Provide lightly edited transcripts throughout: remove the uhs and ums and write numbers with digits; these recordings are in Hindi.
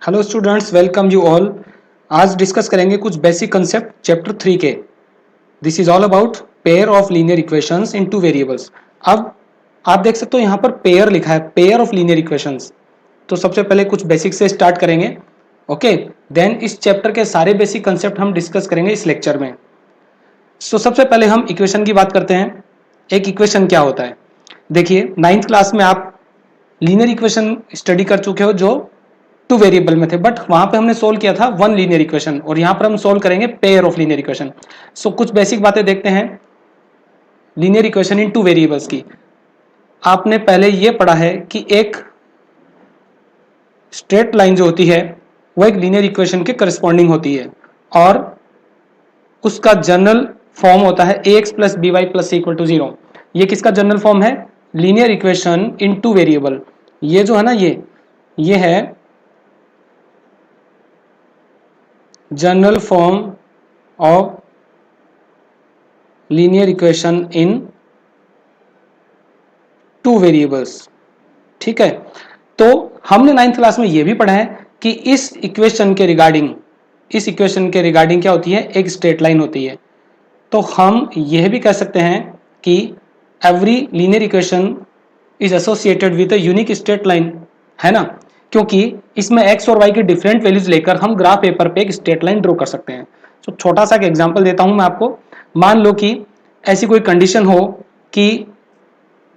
Hello students, welcome you all. आज डिस्कस करेंगे कुछ बेसिक कंसेप्ट चैप्टर 3 के। This is all about pair of linear equations in two variables. अब आप देख सकते हो यहाँ पर पेयर लिखा है, पेयर ऑफ लीनियर इक्वेशंस। तो सबसे पहले कुछ बेसिक से स्टार्ट करेंगे, ओके। देन इस चैप्टर के सारे बेसिक कंसेप्ट हम डिस्कस करेंगे इस लेक्चर में। सबसे पहले हम इक्वेशन की बात करते हैं। एक इक्वेशन क्या होता है? देखिए, 9th क्लास में आप लीनियर इक्वेशन स्टडी कर चुके हो जो टू वेरिएबल में थे, बट वहां पे हमने सोल्व किया था वन लीनियर इक्वेशन, और यहां पर हम सोल्व करेंगे पेयर ऑफ लीनियर इक्वेशन। कुछ बेसिक बातें देखते हैं linear equation in two variables की। आपने पहले ये पढ़ा है कि एक स्ट्रेट लाइन जो होती है वो एक लीनियर इक्वेशन के करस्पॉन्डिंग होती है, और उसका जनरल फॉर्म होता है ax plus B Y plus equal to 0। ये किसका जनरल फॉर्म है? Linear equation in two variable. ये जो है ना, ये है general form of linear equation in two variables. ठीक है, तो हमने 9th क्लास में यह भी पढ़ा है कि इस इक्वेशन के रिगार्डिंग क्या होती है? एक स्ट्रेट लाइन होती है। तो हम यह भी कह सकते हैं कि every linear equation is associated with a unique straight line, है ना? क्योंकि इसमें x और y की डिफरेंट वैल्यूज लेकर हम ग्राफ पेपर पे एक स्ट्रेट लाइन ड्रॉ कर सकते हैं। तो छोटा सा एक एग्जांपल देता हूं मैं आपको। मान लो कि ऐसी कोई कंडीशन हो कि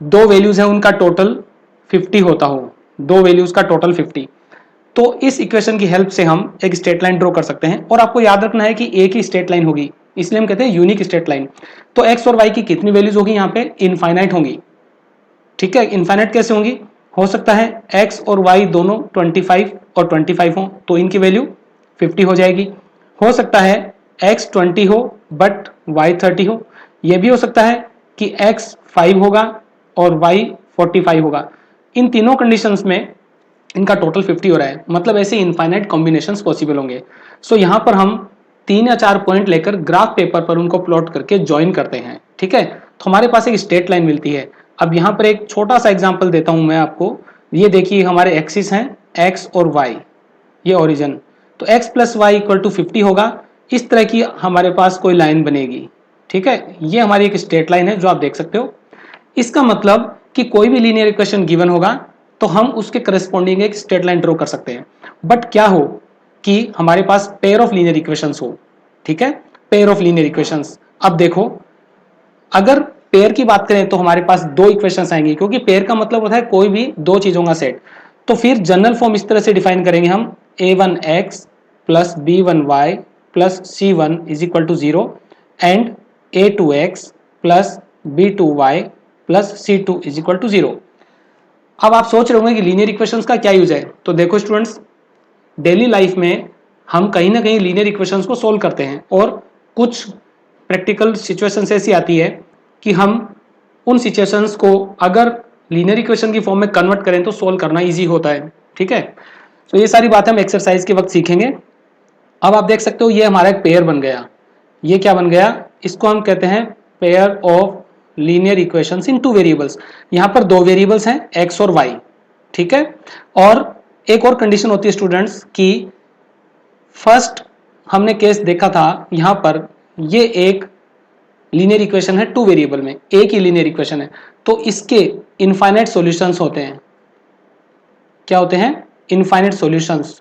दो वैल्यूज हैं, उनका टोटल 50 होता हो, दो वैल्यूज का टोटल 50। तो इस इक्वेशन की हेल्प से हम एक स्ट्रेट लाइन ड्रॉ कर सकते हैं, और आपको याद रखना है कि एक ही स्ट्रेट लाइन होगी, इसलिए हम कहते हैं यूनिक स्ट्रेट लाइन। तो x और y की कितनी वैल्यूज होगी? यहाँ पे इनफाइनाइट होंगी। ठीक है, इनफाइनाइट कैसे होंगी? हो सकता है x और y दोनों 25 और 25 हो, तो इनकी वैल्यू 50 हो जाएगी। हो सकता है x 20 हो बट y 30 हो। यह भी हो सकता है कि x 5 होगा और y 45 होगा। इन तीनों कंडीशंस में इनका टोटल 50 हो रहा है, मतलब ऐसे इनफाइनाइट कॉम्बिनेशंस पॉसिबल होंगे। यहाँ पर हम 3 या 4 पॉइंट लेकर ग्राफ पेपर पर उनको प्लॉट करके ज्वाइन करते हैं। ठीक है, तो हमारे पास एक स्ट्रेट लाइन मिलती है। अब यहाँ पर एक छोटा सा एग्जांपल देता हूं मैं आपको। ये देखिए, हमारे एक्सिस हैं x और y, ये ओरिजिन। तो x plus Y equal to 50 होगा। इस तरह की हमारे पास कोई लाइन बनेगी। ठीक है, ये हमारी एक स्ट्रेट लाइन है जो आप देख सकते हो। इसका मतलब कि कोई भी लीनियर इक्वेशन गिवन होगा तो हम उसके करस्पॉन्डिंग एक स्ट्रेट लाइन ड्रॉ कर सकते हैं। बट क्या हो कि हमारे पास पेयर ऑफ लीनियर इक्वेशंस हो। ठीक है, पेयर ऑफ लीनियर इक्वेशंस। अब देखो, अगर पेयर की बात करें तो हमारे पास दो इक्वेशंस आएंगी, क्योंकि पेयर का मतलब होता है कोई भी दो चीजों का सेट। तो फिर जनरल फॉर्म इस तरह से डिफाइन करेंगे हम, a1x plus b1y plus c1 is equal to 0 and a2x plus b2y plus c2 is equal to 0। अब आप सोच रहे होंगे कि लीनियर इक्वेशंस का क्या यूज है। तो देखो स्टूडेंट्स, डेली लाइफ में हम कहीं ना कहीं लीनियर इक्वेशंस को सोल्व करते हैं, और कुछ प्रैक्टिकल सिचुएशंस ऐसी आती है कि हम उन सिचुएशंस को अगर लीनियर इक्वेशन की फॉर्म में कन्वर्ट करें तो सोल्व करना इजी होता है। ठीक है, तो ये सारी बातें हम एक्सरसाइज के वक्त सीखेंगे। अब आप देख सकते हो, ये हमारा एक पेयर बन गया। ये क्या बन गया? इसको हम कहते हैं pair of linear equations in two variables. यहां पर दो वेरिएबल्स हैं x और y। ठीक है, और एक और कंडीशन होती है स्टूडेंट्स कि फर्स्ट हमने केस देखा था, यहां पर ये एक लीनियर इक्वेशन है टू वेरिएबल में, एक ही लीनियर इक्वेशन है, तो इसके इनफाइनाइट सॉल्यूशंस होते हैं। क्या होते हैं? Infinite solutions.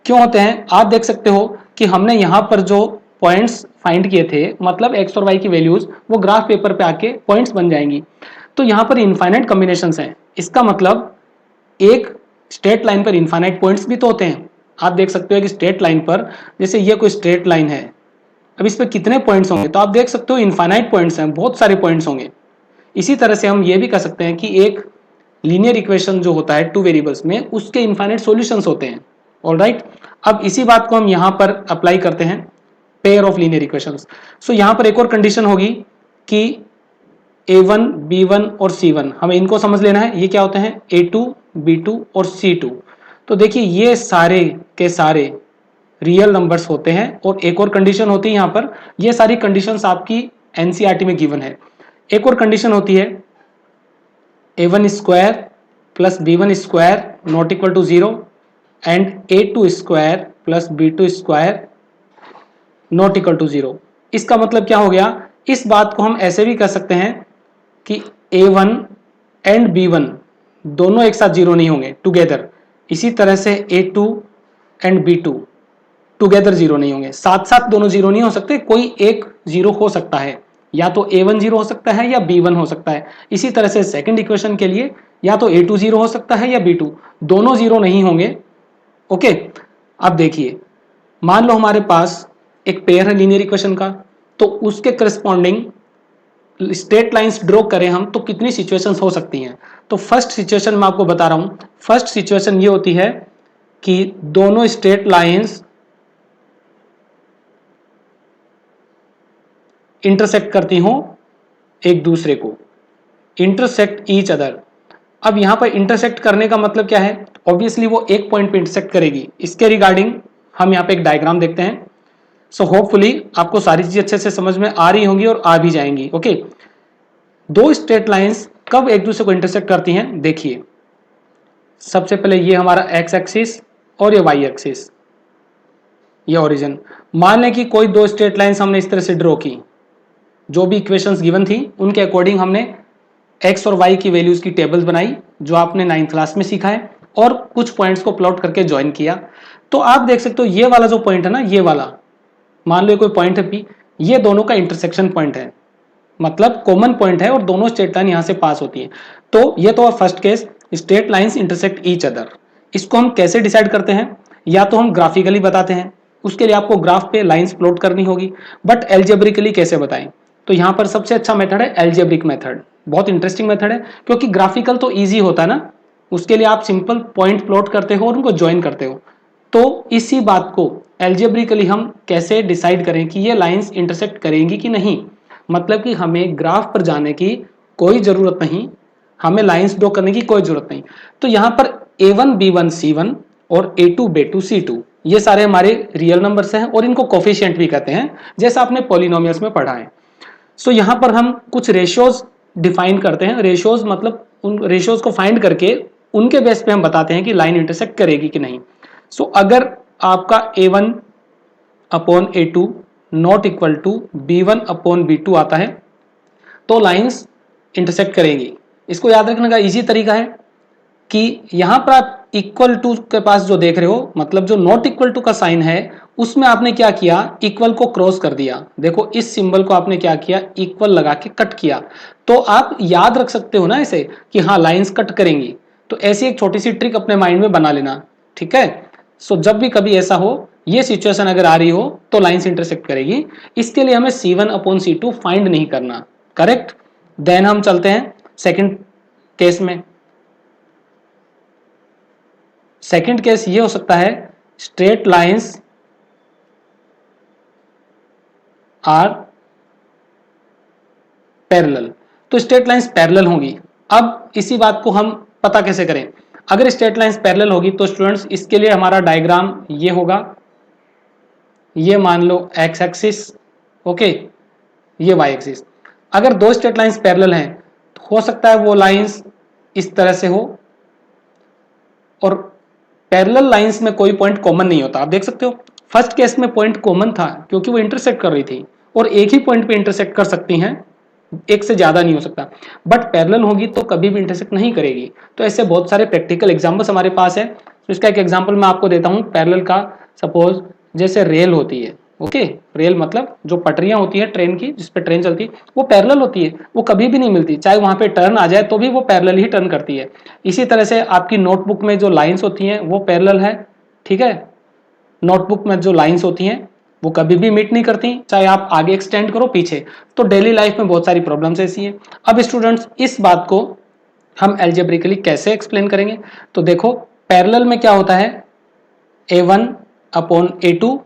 क्यों होते हैं? आप देख सकते हो कि हमने यहां पर जो पॉइंट्स फाइंड किए थे, मतलब x और y की वैल्यूज वो ग्राफ पेपर पे आके पॉइंट्स बन जाएंगी। तो यहां पर इनफाइनाइट कॉम्बिनेशंस हैं। इसका मतलब एक स्ट्रेट लाइन पर इनफाइनाइट पॉइंट्स भी तो होते हैं। आप देख सकते हो कि स्ट्रेट लाइन पर, जैसे ये कोई स्ट्रेट लाइन है, अब इस पर कितने पॉइंट्स होंगे? तो आप देख सकते हो इनफाइनाइट पॉइंट्स हैं, बहुत सारे पॉइंट्स होंगे। इसी तरह से हम ये भी कह सकते हैं कि एक लीनियर इक्वेशन जो होता है टू वेरिएबल्स में, उसके इनफाइनाइट सॉल्यूशंस होते हैं। ऑलराइट, अब इसी बात को हम यहां पर अप्लाई करते हैं पेयर ऑफ लीनियर इक्वेशंस। यहां पर एक और कंडीशन होगी कि a1 b1 और c1, हमें इनको समझ लेना है। ये क्या होते हैं? a2 b2 और c2। तो देखिए, ये सारे के सारे रियल नंबर्स होते हैं। और एक और कंडीशन होती है यहां पर, ये सारी कंडीशंस आपकी एनसीईआरटी में गिवन है। एक और कंडीशन होती है a1 square plus b1 square not equal to 0 and a2 square plus b2 square not equal to 0। इसका मतलब क्या हो गया, इस बात को हम ऐसे भी कर सकते हैं कि a1 एंड b1 दोनों एक साथ जीरो नहीं होंगे टुगेदर, इसी तरह से a2 and b2 together zero नहीं होंगे, साथ साथ दोनों जीरो नहीं हो सकते, कोई एक जीरो हो सकता है, या तो a1 जीरो हो सकता है या b1 हो सकता है। इसी तरह से सेकंड इक्वेशन के लिए या तो a2 जीरो हो सकता है या b2, दोनों जीरो नहीं होंगे। ओके, अब देखिए मान लो हमारे पास एक पेयर है लीनियर इक्वेशन का, तो उसके करस्पॉन्डिंग स्ट्रेट लाइंस ड्रॉ करें हम तो कितनी सिचुएशंस हो सकती हैं। तो फर्स्ट सिचुएशन मैं आपको बता रहा हूं, फर्स्ट सिचुएशन ये होती है कि दोनों स्ट्रेट लाइंस इंटरसेक्ट करती हो एक दूसरे को, इंटरसेक्ट ईच अदर। अब यहां पर इंटरसेक्ट करने का मतलब क्या है, ऑब्वियसली वो एक पॉइंट पे इंटरसेक्ट करेगी। इसके रिगार्डिंग हम यहाँ पे एक डायग्राम देखते हैं। सो होपफुली आपको सारी चीजें अच्छे से समझ में आ रही होंगी और आ भी जाएंगी। ओके, दो स्ट्रेट लाइंस कब एक दूसरे को इंटरसेक्ट करती हैं, देखिए सबसे पहले ये हमारा एक्स एक्सिस और ये वाई एक्सिस, ये ओरिजिन। मान लें कि कोई दो स्ट्रेट लाइंस हमने इस तरह से ड्रॉ की, जो भी इक्वेशंस गिवन थी उनके अकॉर्डिंग हमने एक्स और वाई की वैल्यूज की टेबल्स बनाई, जो आपने 9th क्लास में सीखा है, और कुछ पॉइंट्स को प्लॉट करके ज्वाइन किया। तो आप देख सकते हो ये वाला जो पॉइंट है ना, ये वाला मान लो कोई पॉइंट है पी, ये दोनों का इंटरसेक्शन पॉइंट है, मतलब कॉमन पॉइंट है और दोनों स्ट्रेट लाइन यहां से पास होती है। तो ये तो first case, straight lines intersect each other. इसको हम कैसे डिसाइड करते हैं, या तो हम ग्राफिकली बताते हैं, उसके लिए आपको ग्राफ पे लाइंस प्लॉट करनी होगी, बट एल्जेब्रिकली कैसे बताएं, तो यहां पर सबसे अच्छा मेथड है एल्जेब्रिक मेथड। बहुत इंटरेस्टिंग मेथड है, क्योंकि ग्राफिकल तो ईजी होता है ना, उसके लिए आप सिंपल पॉइंट प्लॉट करते हो और उनको ज्वाइन करते हो। तो इसी बात को एल्जेब्रिकली हम कैसे डिसाइड करें कि ये लाइंस इंटरसेक्ट करेंगी कि नहीं, मतलब कि हमें ग्राफ पर जाने की कोई जरूरत नहीं, हमें लाइंस ड्रॉ करने की कोई जरूरत नहीं। तो यहां पर a1 b1 c1 और a2 b2 c2 ये सारे हमारे रियल नंबर्स हैं और इनको कोफिशिएंट भी कहते हैं, जैसा आपने पॉलिनोमियल्स में पढ़ा है। सो यहां पर हम कुछ रेशियोज डिफाइन करते हैं। रेशियोज मतलब उन रेशियोज को फाइंड करके उनके बेस पे हम बताते हैं कि लाइन इंटरसेक्ट करेगी कि नहीं। सो अगर आपका a1 upon a2 not equal to b1 upon b2 आता है, तो लाइंस इंटरसेक्ट करेंगी। इसको याद रखने का इजी तरीका है कि यहां पर आप इक्वल टू के पास जो देख रहे हो, मतलब जो नॉट इक्वल टू का साइन है, उसमें आपने क्या किया, इक्वल को क्रॉस कर दिया। देखो इस सिंबल को आपने क्या किया, इक्वल लगा के कट किया। तो आप याद रख सकते हो ना इसे कि हाँ लाइंस कट करेंगी। तो ऐसी एक छोटी सी ट्रिक अपने माइंड में बना लेना, ठीक है। सो जब भी कभी ऐसा हो, ये सिचुएशन अगर आ रही हो, तो लाइंस इंटरसेक्ट करेगी। इसके लिए हमें c1 अपॉन c2 फाइंड नहीं करना, करेक्ट। देन हम चलते हैं सेकंड केस में। सेकंड केस ये हो सकता है, स्ट्रेट लाइंस आर पैरेलल। तो स्ट्रेट लाइंस पैरेलल होंगी। अब इसी बात को हम पता कैसे करें, अगर स्ट्रेट लाइंस पैरेलल होगी तो स्टूडेंट्स इसके लिए हमारा डायग्राम ये होगा, ये मान लो एक्स एक्सिस, ओके, ये वाई एक्सिस। अगर दो स्ट्रेट लाइंस पैरेलल हैं तो हो सकता है वो लाइंस इस तरह से हो, और पैरेलल लाइंस में कोई पॉइंट कॉमन नहीं होता। आप देख सकते हो फर्स्ट केस में पॉइंट कॉमन था क्योंकि वो इंटरसेक्ट कर रही थी, और एक ही पॉइंट पे इंटरसेक्ट कर सकती हैं, एक से ज्यादा नहीं हो सकता। बट पैरेलल होगी तो कभी भी इंटरसेक्ट नहीं करेगी। तो ऐसे बहुत सारे प्रैक्टिकल एग्जांपल्स हमारे पास है। तो इसका एक एग्जांपल मैं आपको देता हूं पैरेलल का। सपोज जैसे रेल होती है, ओके, रेल मतलब जो पटरियां होती है ट्रेन की, जिसपे ट्रेन चलती है, वो पैरेलल होती है, वो कभी भी नहीं मिलती, चाहे वहां पे टर्न आ जाए तो भी वो पैरेलल ही टर्न करती है। इसी तरह से आपकी नोटबुक में जो लाइंस होती हैं वो पैरेलल है, ठीक है। नोटबुक में जो लाइंस होती हैं वो कभी भी मीट नहीं करती, चाहे आप आगे एक्सटेंड करो पीछे। तो डेली लाइफ में बहुत सारी प्रॉब्लम्स ऐसी हैं। अब स्टूडेंट्स इस बात को हम एल्जेब्रिकली कैसे एक्सप्लेन करेंगे, तो देखो पैरेलल में क्या होता है, a1 अपॉन a2,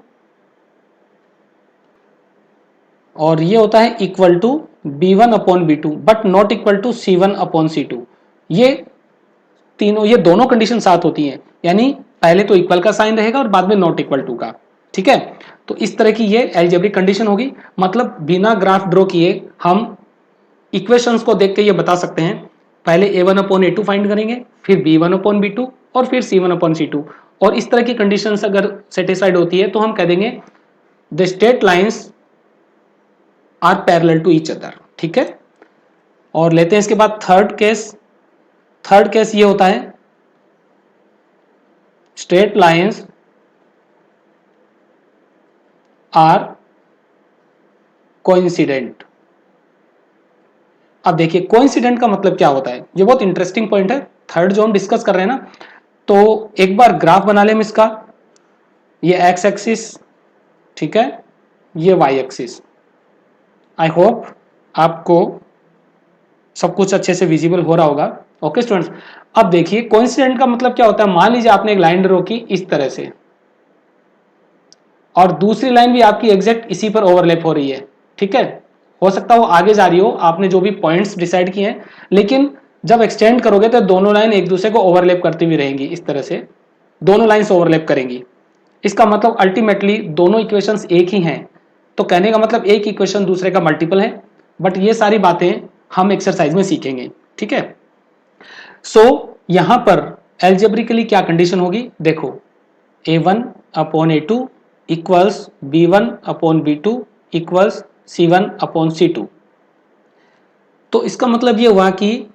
और ये होता है equal to b1 upon b2, but not equal to c1 upon c2। ये तीनों, ये दोनों कंडीशन साथ होती हैं, यानी पहले तो इक्वल का साइन रहेगा और बाद में नॉट इक्वल टू का, ठीक है। तो इस तरह की ये एल्जेब्रिक कंडीशन होगी, मतलब बिना ग्राफ ड्रॉ किए हम इक्वेशंस को देख के ये बता सकते हैं। पहले a1 अपॉन a2 फाइंड करेंगे, फिर b1 अपॉन b2, और फिर c1 अपॉन c2, और इस तरह की कंडीशंस अगर सेटिस्फाइड होती है तो हम कह देंगे the straight lines are parallel to each other. ठीक है, और लेते हैं इसके बाद थर्ड केस ये होता है स्ट्रेट लाइंस आर कोइंसिडेंट। अब देखिए कोइंसिडेंट का मतलब क्या होता है, ये बहुत इंटरेस्टिंग पॉइंट है। थर्ड जो हम डिस्कस कर रहे हैं ना, तो एक बार ग्राफ बना लें इसका, ये एक्स एक्सिस, ठीक है, ये वाई एक्सिस। आई होप आपको सब कुछ अच्छे से विजिबल हो रहा होगा। ओके स्टूडेंट्स, अब देखिए कोइंसिडेंट का मतलब क्या होता है। मान लीजिए आपने एक लाइन ड्रॉ की इस तरह से, और दूसरी लाइन भी आपकी एग्जैक्ट इसी पर ओवरलैप हो रही है। ठीक है, हो सकता है वो आगे जा रही हो, आपने जो भी पॉइंट्स डिसाइड किए हैं, लेकिन जब एक्सटेंड करोगे तो दोनों लाइन एक दूसरे को ओवरलैप करती हुई रहेंगी। इस तरह से दोनों लाइंस ओवरलैप करेंगी। इसका मतलब अल्टीमेटली दोनों इक्वेशंस एक ही हैं। तो कहने का मतलब एक इक्वेशन दूसरे का मल्टीपल है, बट ये सारी बातें हम एक्सरसाइज में सीखेंगे। ठीक है, सो यहां पर एल्जेब्रिकली क्या कंडीशन होगी, देखो a1 upon a2 equals b1 upon b2 equals c1 upon c2। तो इसका मतलब ये हुआ कि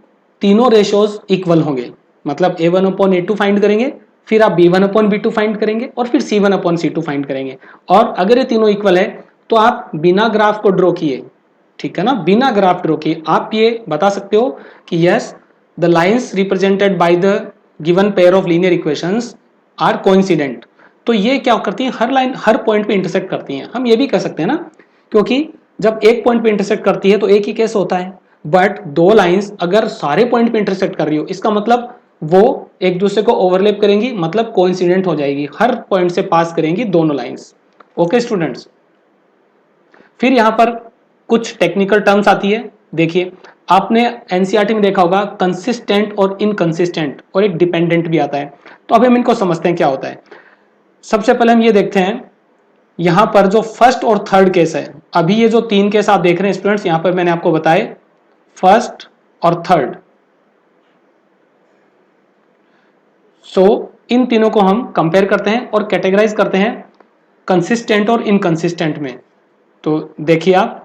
तीनों रेशोज इक्वल होंगे। मतलब a1 अपॉन a2 फाइंड करेंगे, फिर आप b1 अपॉन b2 फाइंड करेंगे, और फिर c1 अपॉन c2 फाइंड करेंगे। और अगर ये तीनों इक्वल है तो आप बिना ग्राफ को ड्रॉ किए, ठीक है ना, बिना ग्राफ ड्रॉ किए आप ये बता सकते हो कि yes the lines represented by the given pair of linear equations are coincident. तो ये क्या करती है, हर लाइन हर पॉइंट पे इंटरसेक्ट करती हैं। हम ये भी कह सकते हैं ना, क्योंकि जब एक पॉइंट पे इंटरसेक्ट करती है तो एक ही केस होता है, बट दो लाइंस अगर सारे पॉइंट पे इंटरसेक्ट कर रही हो, इसका मतलब वो एक दूसरे को ओवरलैप करेंगी, मतलब कोइंसिडेंट हो जाएगी, हर पॉइंट से पास करेंगी दोनों लाइंस। ओके स्टूडेंट्स, फिर यहां पर कुछ टेक्निकल टर्म्स आती है। देखिए आपने एनसीईआरटी में देखा होगा कंसिस्टेंट और इनकंसिस्टेंट, और एक डिपेंडेंट भी आता है। तो अब हम इनको समझते हैं क्या होता है। सबसे पहले हम ये देखते हैं यहां पर जो फर्स्ट और थर्ड केस है। अभी ये जो तीन केस आप देख रहे हैं स्टूडेंट्स, यहां पर मैंने आपको बताए फर्स्ट और थर्ड। सो इन तीनों को हम कंपेयर करते हैं और कैटेगराइज करते हैं कंसिस्टेंट और इनकंसिस्टेंट में। तो देखिए आप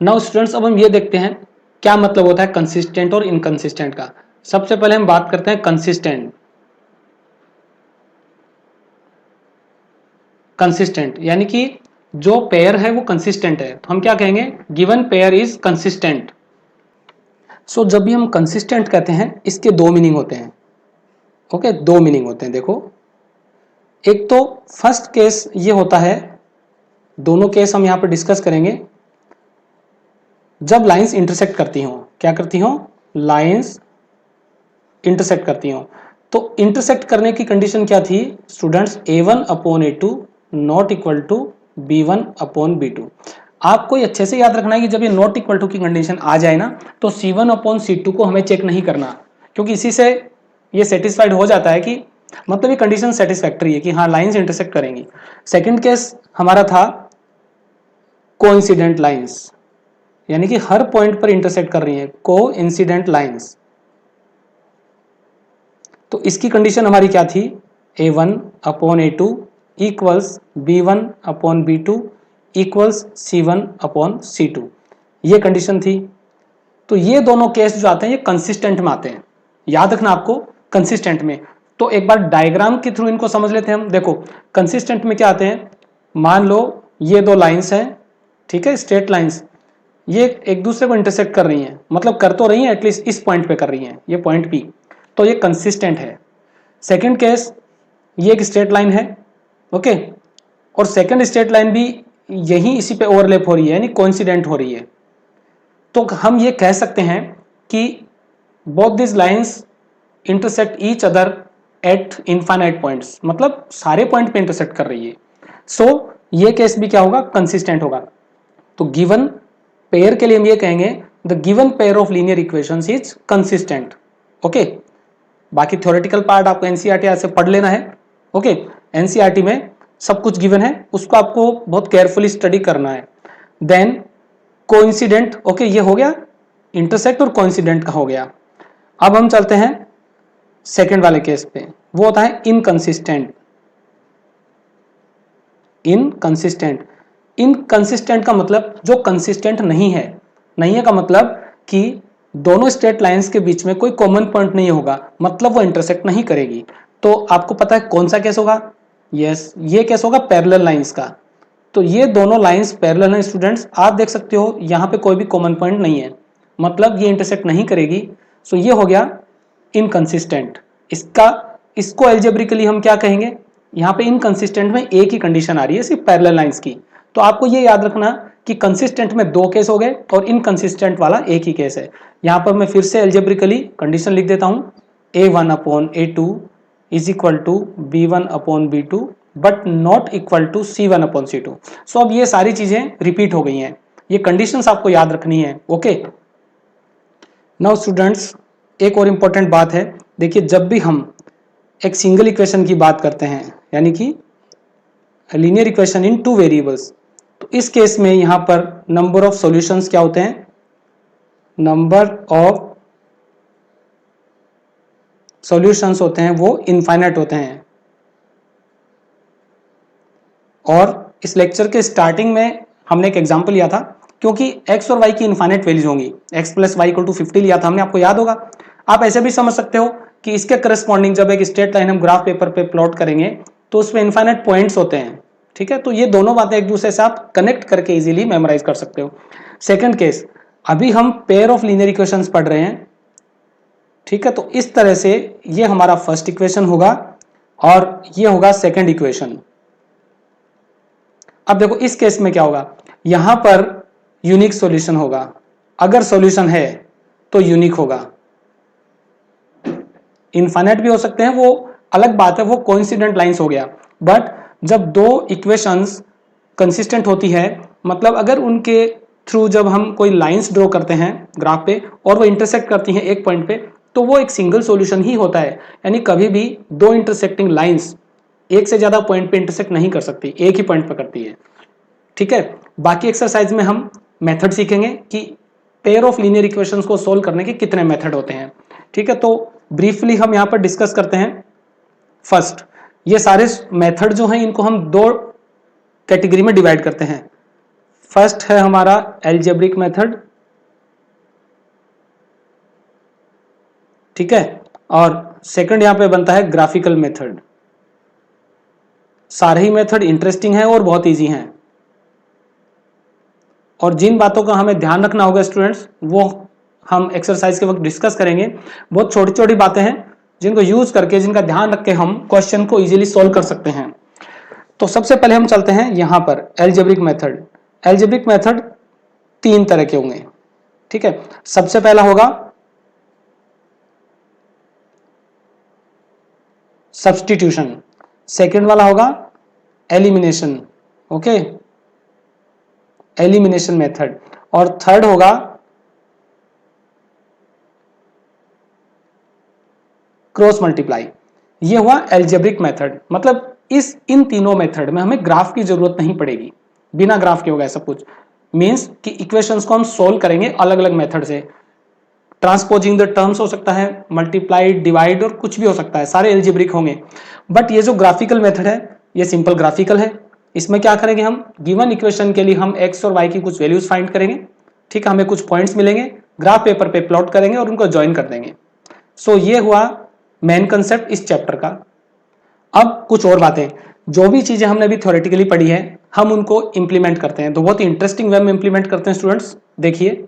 नाउ स्टूडेंट्स, अब हम ये देखते हैं क्या मतलब होता है कंसिस्टेंट और इनकंसिस्टेंट का। सबसे पहले हम बात करते हैं कंसिस्टेंट। कंसिस्टेंट यानी कि जो पेयर है वो कंसिस्टेंट है, तो हम क्या कहेंगे, गिवन पेयर इज कंसिस्टेंट। सो जब भी हम कंसिस्टेंट कहते हैं इसके दो मीनिंग होते हैं। ओके, दो मीनिंग होते हैं। देखो, एक तो फर्स्ट केस ये होता है, दोनों केस हम यहां पर डिस्कस करेंगे जब लाइंस इंटरसेक्ट करती हों। क्या करती हों, लाइंस इंटरसेक्ट करती हों। तो इंटरसेक्ट करने की कंडीशन क्या थी students, a1 upon a2 not equal to b1 upon b2। आपको ये अच्छे से याद रखना है कि जब ये नॉट इक्वल टू की कंडीशन आ जाए ना, तो c1 अपॉन c2 को हमें चेक नहीं करना, क्योंकि इसी से ये सेटिस्फाइड हो जाता है कि मतलब ये कंडीशन सेटिस्फैक्टरी है कि हाँ लाइंस इंटरसेक्ट करेंगी। सेकंड केस हमारा था कोइंसिडेंट लाइंस, यानी कि हर पॉइंट पर इंटरसेक्ट कर रही है, कोइंसिडेंट लाइंस। तो इसकी कंडीशन हमारी क्या थी, a1 upon a2 equals b1 upon b2 equals c1 upon c2, ये कंडीशन थी। तो ये दोनों केस जो आते हैं ये कंसिस्टेंट में आते हैं, याद रखना आपको, कंसिस्टेंट में। तो एक बार डायग्राम के थ्रू इनको समझ लेते हैं हम। देखो कंसिस्टेंट में क्या आते हैं, मान लो ये दो लाइंस हैं, ठीक है, स्ट्रेट लाइंस, ये एक दूसरे को इंटरसेक्ट कर रही हैं, मतलब कर तो रही हैं, एटलीस्ट इस पॉइंट पे कर रही हैं, ये पॉइंट पी, तो ये कंसिस्टेंट है। सेकंड केस, ये एक स्ट्रेट लाइन है, ओके, और सेकंड स्ट्रेट लाइन भी यही इसी पे ओवरलैप हो रही है, यानी कोइंसिडेंट हो रही है। तो हम ये कह सकते हैं कि both this lines intersect each other at infinite points, मतलब सारे पॉइंट पे इंटरसेक्ट कर रही है। सो ये केस भी क्या होगा, कंसिस्टेंट होगा। तो गिवन पेयर के लिए हम ये कहेंगे the given pair of linear equations is consistent. Okay, बाकी थ्योरेटिकल पार्ट आपको एनसीईआरटी से पढ़ लेना है। ओके, एनसीईआरटी में सब कुछ गिवन है, उसको आपको बहुत केयरफुली स्टडी करना है। देन कोइंसिडेंट, ओके, ये हो गया इंटरसेक्ट और कोइंसिडेंट का हो गया। अब हम चलते हैं सेकंड वाले केस पे, वो होता है इनकंसिस्टेंट। इनकंसिस्टेंट, इनकंसिस्टेंट का मतलब जो कंसिस्टेंट नहीं है, नहीं है का मतलब कि दोनों स्ट्रेट लाइंस के बीच में कोई कॉमन पॉइंट नहीं होगा, मतलब वो इंटरसेक्ट नहीं करेगी। तो आपको पता है कौन सा केस होगा? यस, ये केस होगा पैरेलल लाइंस का। तो ये दोनों लाइंस पैरेलल हैं स्टूडेंट्स, आप देख सकते हो यहाँ पे कोई भी कॉमन पॉइंट नहीं है, मतलब ये इंटरसेक्ट नहीं करेगी। सो ये हो गया इनकंसिस्टेंट। इसको एल्जेब्रिकली हम क्या कहेंगे? यहाँ पे इनकंसिस्टेंट में एक ही कंडीशन आ रही है सिर्फ पैरेलल लाइंस की। तो आपको ये याद रखना कि कंसिस्टेंट में दो केस हो गए और इनकंसिस्टेंट वाला एक ही केस है। यहाँ पर मैं फिर से एल्जेब्रिकली कंडीशन लिख देता हूँ, A1/A2 is equal to B1/B2 but not equal to C1/C2। So अब ये सारी चीजें रिपीट हो गई हैं, ये कंडीशंस आपको याद रखनी है। ओके, नाउ स्टूडेंट्स एक और इंपॉर्टेंट बात है, देखिए जब भी हम एक सिंगल इक्वेशन की बात करते हैं, यानी कि linear equation in two variables, तो इस केस में यहां पर नंबर ऑफ सॉल्यूशंस क्या होते हैं? नंबर ऑफ सॉल्यूशंस होते हैं वो इनफाइनाइट होते हैं। और इस लेक्चर के स्टार्टिंग में हमने एक एग्जांपल लिया था, क्योंकि x और y की इनफाइनाइट वैल्यूज होंगी, x + y = 50 लिया था हमने, आपको याद होगा। आप ऐसे भी समझ सकते हो कि इसके करस्पॉन्डिंग जब एक स्ट्रेट लाइन हम ग्राफ पेपर पे प्लॉट करेंगे तो उसमें इनफाइनाइट पॉइंट्स होते हैं, ठीक है। तो ये दोनों बातें एक दूसरे से आप कनेक्ट करके इजीली मेमोराइज कर सकते हो। सेकंड केस, अभी हम पेयर ऑफ लीनियर इक्वेशंस पढ़ रहे हैं, ठीक है। तो इस तरह से ये हमारा फर्स्ट इक्वेशन होगा और ये होगा सेकंड इक्वेशन। अब देखो इस केस में क्या होगा, यहां पर यूनिक सॉल्यूशन होगा, अगर सॉल्यूशन है तो यूनिक होगा। इनफाइनाइट भी हो सकते हैं, वो अलग बात है, वो कोइंसिडेंट लाइंस हो गया। बट जब दो इक्वेशंस कंसिस्टेंट होती है, मतलब अगर उनके थ्रू जब हम कोई लाइंस ड्रॉ करते हैं ग्राफ पे और वो इंटरसेक्ट करती हैं एक पॉइंट पे, तो वो एक सिंगल सॉल्यूशन ही होता है। यानी कभी भी दो इंटरसेक्टिंग लाइंस एक से ज्यादा पॉइंट पे इंटरसेक्ट नहीं कर सकती, एक ही पॉइंट पे करती है, ठीक है। बाकी एक्सरसाइज में हम मेथड सीखेंगे कि पेयर ऑफ लीनियर इक्वेशंस को सोल्व करने के कितने मेथड होते हैं, ठीक है। तो ब्रीफली हम यहां पर डिस्कस करते हैं। फर्स्ट, ये सारे मेथड जो हैं इनको हम दो कैटेगरी में डिवाइड करते हैं। फर्स्ट है हमारा एल्जेब्रिक मेथड, ठीक है, और सेकंड यहां पे बनता है ग्राफिकल मेथड। सारे ही मेथड इंटरेस्टिंग है और बहुत इजी हैं, और जिन बातों का हमें ध्यान रखना होगा स्टूडेंट्स वो हम एक्सरसाइज के वक्त डिस्कस करेंगे। बहुत छोटी छोटी बातें हैं जिनको यूज करके, जिनका ध्यान रख के हम क्वेश्चन को इजीली सॉल्व कर सकते हैं। तो सबसे पहले हम चलते हैं यहां पर एल्जेब्रिक मेथड। एल्जेब्रिक मेथड तीन तरह के होंगे, ठीक है। सबसे पहला होगा सब्स्टिट्यूशन, सेकंड वाला होगा एलिमिनेशन, ओके, एलिमिनेशन मेथड, और थर्ड होगा क्रॉस मल्टीप्लाई। ये हुआ एल्जेब्रिक मेथड। मतलब इन तीनों मेथड में हमें ग्राफ की जरूरत नहीं पड़ेगी, बिना ग्राफ के होगा सब कुछ। मींस कि इक्वेशंस को हम सोल्व करेंगे अलग अलग मेथड से। ट्रांसपोजिंग द टर्म्स हो सकता है, मल्टीप्लाई, डिवाइड और कुछ भी हो सकता है, सारे एल्जेब्रिक होंगे। बट ये जो ग्राफिकल मेथड है ये सिंपल ग्राफिकल है। इसमें क्या करेंगे, हम गिवन इक्वेशन के लिए हम एक्स और वाई की कुछ वैल्यूज फाइंड करेंगे, ठीक है, हमें कुछ पॉइंट्स मिलेंगे, ग्राफ पेपर पे प्लॉट करेंगे और उनको ज्वाइन कर देंगे। सो ये हुआ मेन कंसेप्ट इस चैप्टर का। अब कुछ और बातें, जो भी चीजें हमने अभी थ्योरेटिकली पढ़ी है हम उनको इंप्लीमेंट करते हैं, तो बहुत ही इंटरेस्टिंग वे में इंप्लीमेंट करते हैं स्टूडेंट्स। देखिए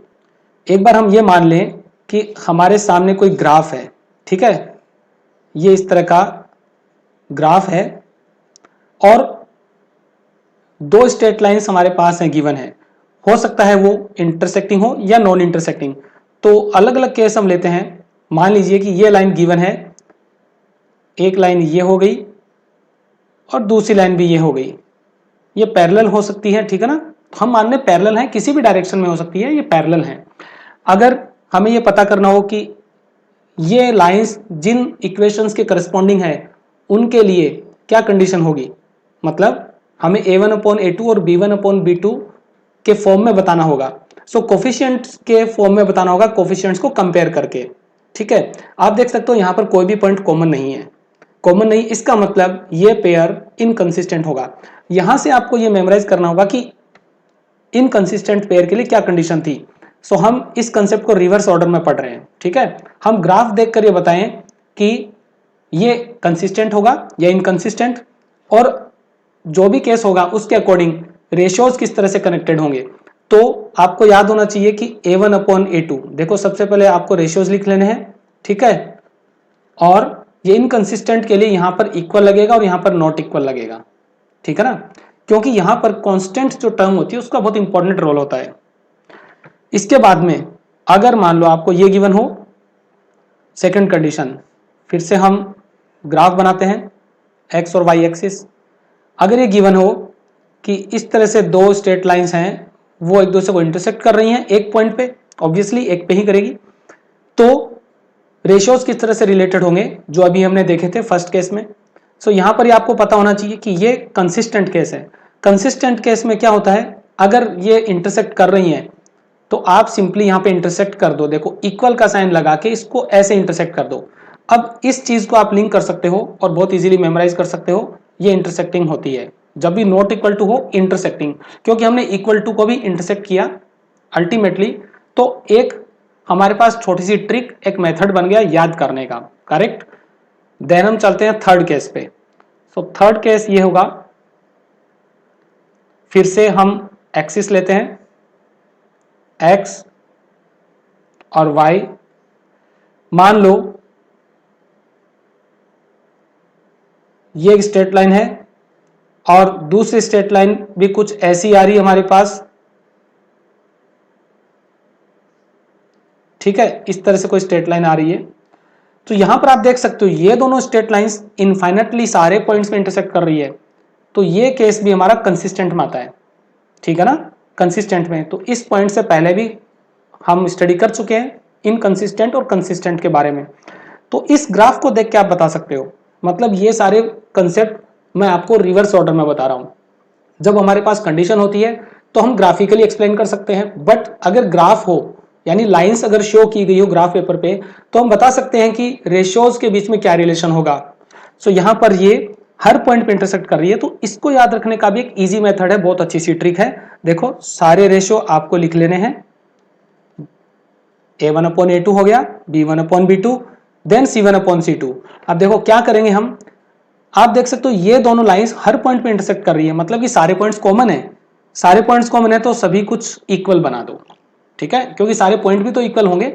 एक बार हम ये मान लें कि हमारे सामने कोई ग्राफ है, ठीक है, ये इस तरह का ग्राफ है और दो स्ट्रेट लाइंस हमारे पास हैं, गिवन है। हो सकता है वो इंटरसेक्टिंग हो या नॉन इंटरसेक्टिंग, तो अलग अलग केस हम लेते हैं। मान लीजिए कि ये लाइन गिवन है, एक लाइन ये हो गई और दूसरी लाइन भी ये हो गई, ये पैरेलल हो सकती है, ठीक है ना। हम मान लें पैरेलल है, किसी भी डायरेक्शन में हो सकती है, ये पैरेलल है। अगर हमें ये पता करना हो कि ये लाइंस जिन इक्वेशंस के करस्पॉन्डिंग है उनके लिए क्या कंडीशन होगी, मतलब हमें A1/A2 और B1/B2 के फॉर्म में बताना होगा। सो कोफिशिएंट्स के फॉर्म में बताना होगा, कोफिशिएंट्स को कंपेयर करके, ठीक है, आप देख सकते हो यहाँ पर कोई भी पॉइंट कॉमन नहीं है, कॉमन नहीं, इसका मतलब ये पेयर इनकंसिस्टेंट होगा। यहां से आपको ये मेमोराइज करना होगा कि इनकंसिस्टेंट पेयर के लिए क्या कंडीशन थी। सो हम इस कंसेप्ट को रिवर्स ऑर्डर में पढ़ रहे हैं, ठीक है। हम ग्राफ देखकर ये बताएं कि ये कंसिस्टेंट होगा या इनकंसिस्टेंट, और जो भी केस होगा उसके अकॉर्डिंग रेशियोज किस तरह से कनेक्टेड होंगे। तो आपको याद होना चाहिए कि A1/A2, देखो सबसे पहले आपको रेशियोज लिख लेने हैं, ठीक है, और ये इनकंसिस्टेंट के लिए यहां पर इक्वल लगेगा और यहां पर नॉट इक्वल लगेगा, ठीक है ना, क्योंकि यहां पर कांस्टेंट जो टर्म होती है उसका बहुत इंपॉर्टेंट रोल होता है। इसके बाद में अगर मान लो आपको ये गिवन हो, सेकंड कंडीशन, फिर से हम ग्राफ बनाते हैं एक्स और वाई एक्सिस। अगर ये गिवन हो कि इस तरह से दो स्ट्रेट लाइंस हैं, वो एक दूसरे को इंटरसेक्ट कर रही हैं एक पॉइंट पे, ऑब्वियसली एक पे ही करेगी, तो रेशियोज किस तरह से रिलेटेड होंगे जो अभी हमने देखे थे फर्स्ट केस में। सो यहां पर ये आपको पता होना चाहिए कि ये कंसिस्टेंट केस है। कंसिस्टेंट केस में क्या होता है, अगर ये इंटरसेक्ट कर रही हैं तो आप सिंपली यहां पे इंटरसेक्ट कर दो, देखो इक्वल का साइन लगा के इसको ऐसे इंटरसेक्ट कर दो। अब इस चीज को आप लिंक कर सकते हो और बहुत इजीली मेमोराइज कर सकते हो, ये इंटरसेक्टिंग होती है जब भी नॉट इक्वल टू हो इंटरसेक्टिंग, क्योंकि हमने इक्वल टू को भी इंटरसेक्ट किया अल्टीमेटली। तो एक हमारे पास छोटी सी ट्रिक, एक मेथड बन गया याद करने का, करेक्ट। देन हम चलते हैं थर्ड केस पे। सो थर्ड केस ये होगा, फिर से हम एक्सिस लेते हैं एक्स और वाई, मान लो ये एक स्ट्रेट लाइन है और दूसरी स्ट्रेट लाइन भी कुछ ऐसी आ रही है हमारे पास, ठीक है, इस तरह से कोई स्ट्रेट लाइन आ रही है। तो यहां पर आप देख सकते हो ये दोनों स्ट्रेट लाइंस इनफाइनेटली सारे पॉइंट्स में इंटरसेक्ट कर रही है, तो ये केस भी हमारा कंसिस्टेंट में आता है, ठीक है ना, कंसिस्टेंट में। तो इस पॉइंट से पहले भी हम स्टडी कर चुके हैं इनकंसिस्टेंट और कंसिस्टेंट के बारे में। तो इस ग्राफ को देख के आप बता सकते हो, मतलब ये सारे कंसेप्ट मैं आपको रिवर्स ऑर्डर में बता रहा हूं। जब हमारे पास कंडीशन होती है तो हम ग्राफिकली एक्सप्लेन कर सकते हैं, बट अगर ग्राफ हो यानी लाइंस अगर शो की गई हो ग्राफ पेपर पे, तो हम बता सकते हैं कि रेशियोज के बीच में क्या रिलेशन होगा। सो यहां पर ये हर पॉइंट पे इंटरसेक्ट कर रही है, तो इसको याद रखने का भी एक इजी मेथड है, बहुत अच्छी सी ट्रिक है। देखो सारे रेशियो आपको लिख लेने हैं, A1/A2 हो गया, B1/B2, देन C1/C2। अब देखो क्या करेंगे हम, आप देख सकते हो ये दोनों लाइंस हर पॉइंट पे इंटरसेक्ट कर रही है, मतलब कि सारे पॉइंट्स कॉमन है, सारे पॉइंट्स कॉमन है तो सभी कुछ इक्वल बना दो, ठीक है, क्योंकि सारे पॉइंट भी तो इक्वल होंगे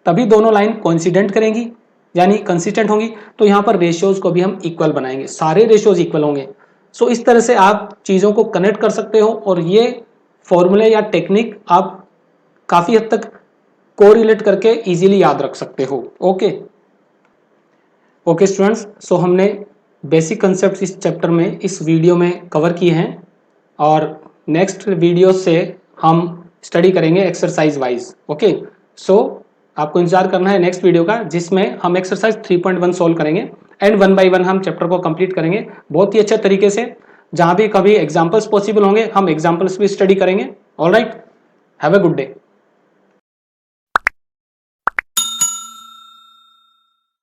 तभी दोनों लाइन कोइंसिडेंट करेंगी यानी कंसिस्टेंट होंगी। तो यहां पर रेशियोज को भी हम इक्वल बनाएंगे, सारे रेशियोज इक्वल होंगे। सो इस तरह से आप चीजों को कनेक्ट कर सकते हो और ये फॉर्मूले या टेक्निक आप काफी हद तक कोरिलेट करके इजीली याद रख सकते हो। ओके स्टूडेंट्स, सो हमने बेसिक कंसेप्ट इस चैप्टर में इस वीडियो में कवर किए हैं और नेक्स्ट वीडियो से हम स्टडी करेंगे एक्सरसाइज वाइज। ओके, सो आपको इंतजार करना है नेक्स्ट वीडियो का, जिसमें हम एक्सरसाइज 3.1 सॉल्व करेंगे एंड 1 बाय 1 हम चैप्टर को कंप्लीट करेंगे बहुत ही अच्छे तरीके से। जहां भी कभी एग्जांपल्स पॉसिबल होंगे हम एग्जांपल्स भी स्टडी करेंगे। Alright, have a good day.